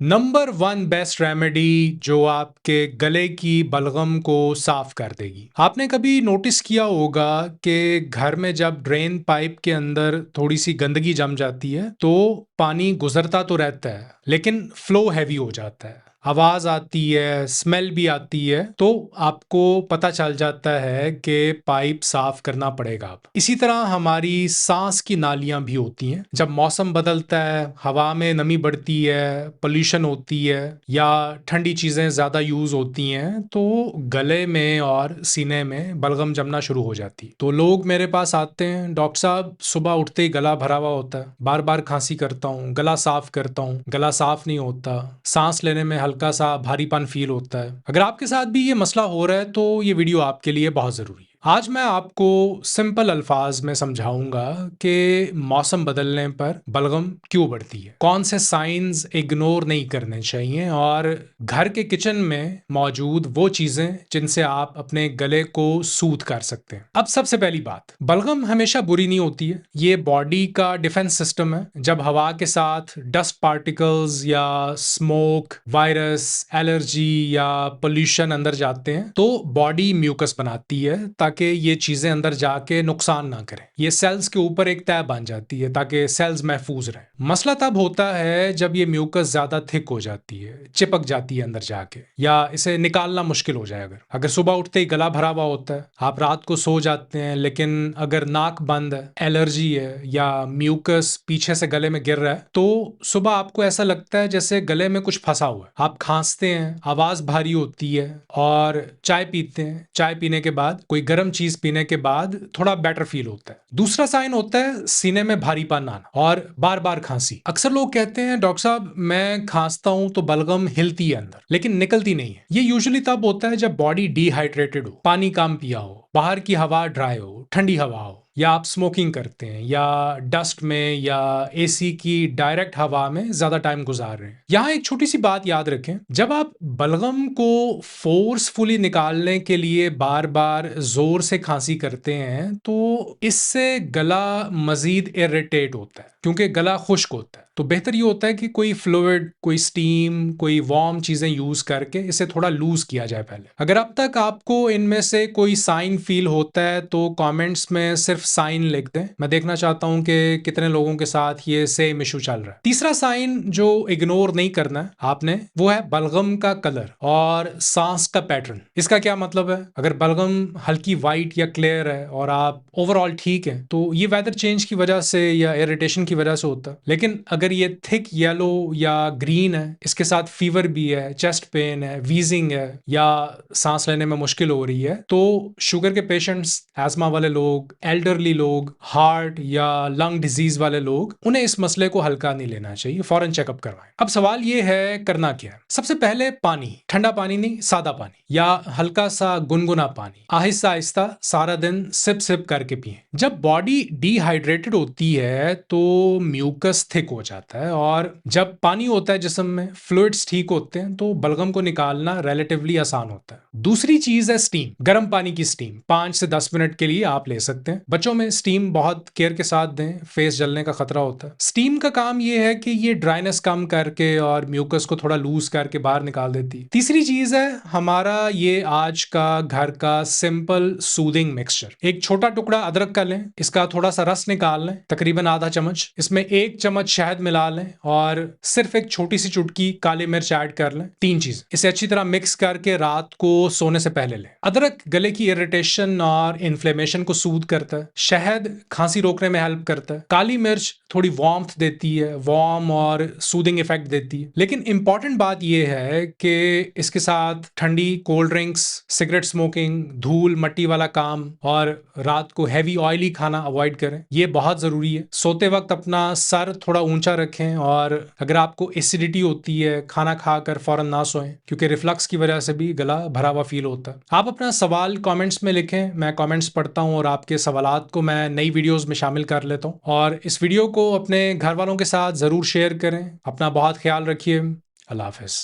Number one best remedy जो आपके गले की बलगम को साफ कर देगी। आपने कभी नोटिस किया होगा कि घर में जब ड्रेन पाइप के अंदर थोड़ी सी गंदगी जम जाती है तो पानी गुजरता तो रहता है लेकिन फ्लो हैवी हो जाता है, आवाज आती है, स्मेल भी आती है, तो आपको पता चल जाता है कि पाइप साफ करना पड़ेगा। अब इसी तरह हमारी सांस की नालियां भी होती हैं। जब मौसम बदलता है, हवा में नमी बढ़ती है, पोल्यूशन होती है या ठंडी चीजें ज्यादा यूज होती हैं तो गले में और सीने में बलगम जमना शुरू हो जाती है। तो लोग मेरे पास आते हैं, डॉक्टर साहब सुबह उठते ही गला भरा हुआ होता है, बार बार खांसी करता हूँ, गला साफ करता हूँ, गला साफ नहीं होता, सांस लेने में हल्का सा भारीपन फील होता है। अगर आपके साथ भी ये मसला हो रहा है तो ये वीडियो आपके लिए बहुत जरूरी है। आज मैं आपको सिंपल अल्फाज में समझाऊंगा कि मौसम बदलने पर बलगम क्यों बढ़ती है, कौन से साइंस इग्नोर नहीं करने चाहिए और घर के किचन में मौजूद वो चीजें जिनसे आप अपने गले को सूद कर सकते हैं। अब सबसे पहली बात, बलगम हमेशा बुरी नहीं होती है। ये बॉडी का डिफेंस सिस्टम है। जब हवा के साथ डस्ट पार्टिकल्स या स्मोक, वायरस, एलर्जी या पोल्यूशन अंदर जाते हैं तो बॉडी म्यूकस बनाती है ताकि ये चीजें अंदर जाके नुकसान ना करें। ये सेल्स के ऊपर एक तह बन जाती है ताकि सेल्स महफूज रहें। मसला तब होता है जब ये म्यूकस ज्यादा थिक हो जाती है, चिपक जाती है अंदर जाके, या इसे निकालना मुश्किल हो जाए। अगर सुबह उठते ही गला भरा हुआ होता है, आप रात को सो जाते हैं लेकिन अगर नाक बंद है, एलर्जी है या म्यूकस पीछे से गले में गिर रहा है तो सुबह आपको ऐसा लगता है जैसे गले में कुछ फंसा हुआ है। आप खांसते हैं, आवाज भारी होती है और चाय पीते हैं। चाय पीने के बाद, कोई गर्म चीज पीने के बाद थोड़ा बेटर फील होता है। दूसरा साइन होता है सीने में भारीपन आना और बार बार खांसी। अक्सर लोग कहते हैं डॉक्टर साहब मैं खांसता हूं तो बलगम हिलती है अंदर लेकिन निकलती नहीं है। ये यूजुअली तब होता है जब बॉडी डिहाइड्रेटेड हो, पानी कम पिया हो, बाहर की हवा ड्राई हो, ठंडी हवा हो, या आप स्मोकिंग करते हैं या डस्ट में या एसी की डायरेक्ट हवा में ज्यादा टाइम गुजार रहे हैं। यहाँ एक छोटी सी बात याद रखें, जब आप बलगम को फोर्सफुली निकालने के लिए बार बार जोर से खांसी करते हैं तो इससे गला मजीद इरिटेट होता है क्योंकि गला खुश्क होता है। तो बेहतर ये होता है कि कोई फ्लूइड, कोई स्टीम, कोई वार्म चीजें यूज करके इसे थोड़ा लूज किया जाए पहले। अगर अब तक आपको इनमें से कोई साइन फील होता है तो कमेंट्स में सिर्फ साइन लिख दें। मैं देखना चाहता हूं कि कितने लोगों के साथ ये सेम इशू चल रहा है। तीसरा साइन जो इग्नोर नहीं करना है आपने, वो है बलगम का कलर और सांस का पैटर्न। इसका क्या मतलब है? अगर बलगम हल्की व्हाइट या क्लियर है और आप ओवरऑल ठीक है तो ये वेदर चेंज की वजह से या इरिटेशन की वजह से होता है। लेकिन अगर ये थिक येलो या ग्रीन है, इसके साथ फीवर भी है, चेस्ट पेन है, वीजिंग है या सांस लेने में मुश्किल हो रही है, तो शुगर के पेशेंट्स, एस्मा वाले लोग, एल्डरली लोग, हार्ट या लंग डिजीज वाले लोग, उन्हें इस मसले को हल्का नहीं लेना चाहिए, फौरन चेकअप करवाएं। अब सवाल ये है करना क्या है। सबसे पहले पानी, ठंडा पानी नहीं, सादा पानी या हल्का सा गुनगुना पानी आहिस्ता आहिस्ता सारा दिन सिप सिप करके पिए। जब बॉडी डिहाइड्रेटेड होती है तो म्यूकस थिक हो जाता है और जब पानी होता है जिस्म में, फ्लूइड्स ठीक होते हैं तो बलगम को निकालना रिलेटिवली आसान होता है। दूसरी चीज है स्टीम, गर्म पानी की स्टीम। 5 से 10 मिनट के लिए आप ले सकते हैं। बच्चों में स्टीम बहुत केयर के साथ दें, फेस जलने का खतरा होता है। स्टीम का काम ये है कि ये ड्राइनेस कम करके और म्यूकस को थोड़ा लूज करके बाहर निकाल देती है। तीसरी चीज है हमारा ये आज का घर का सिंपल सूदिंग मिक्सचर। एक छोटा टुकड़ा अदरक का लें, इसका थोड़ा सा रस निकाल लें, तकरीबन आधा चम्मच, इसमें 1 चम्मच शहद मिला लें और सिर्फ एक छोटी सी चुटकी काली मिर्च ऐड कर लें। 3 चीज, इसे अच्छी तरह मिक्स करके रात को सोने से पहले लें। अदरक गले की इरिटेशन और इन्फ्लेमेशन को सूद करता है। शहद खांसी रोकने में हेल्प करता है। काली मिर्च थोड़ी वार्मथ देती है, वार्म और सूदिंग इफेक्ट देती है। लेकिन इंपॉर्टेंट बात यह है कि इसके साथ ठंडी कोल्ड ड्रिंक्स, सिगरेट स्मोकिंग, धूल मट्टी वाला काम और रात को हैवी ऑयली खाना अवॉइड करें। ये बहुत जरूरी है। सोते वक्त अपना सर थोड़ा ऊंचा रखें और अगर आपको एसिडिटी होती है, खाना खाकर फौरन ना सोएं क्योंकि रिफ्लक्स की वजह से भी गला भरा हुआ फील होता है। आप अपना सवाल कमेंट्स में लिखें, मैं कमेंट्स पढ़ता हूं और आपके सवालात को मैं नई वीडियोस में शामिल कर लेता हूं। और इस वीडियो को अपने घर वालों के साथ जरूर शेयर करें। अपना बहुत ख्याल रखिए। अल्लाह हाफिज।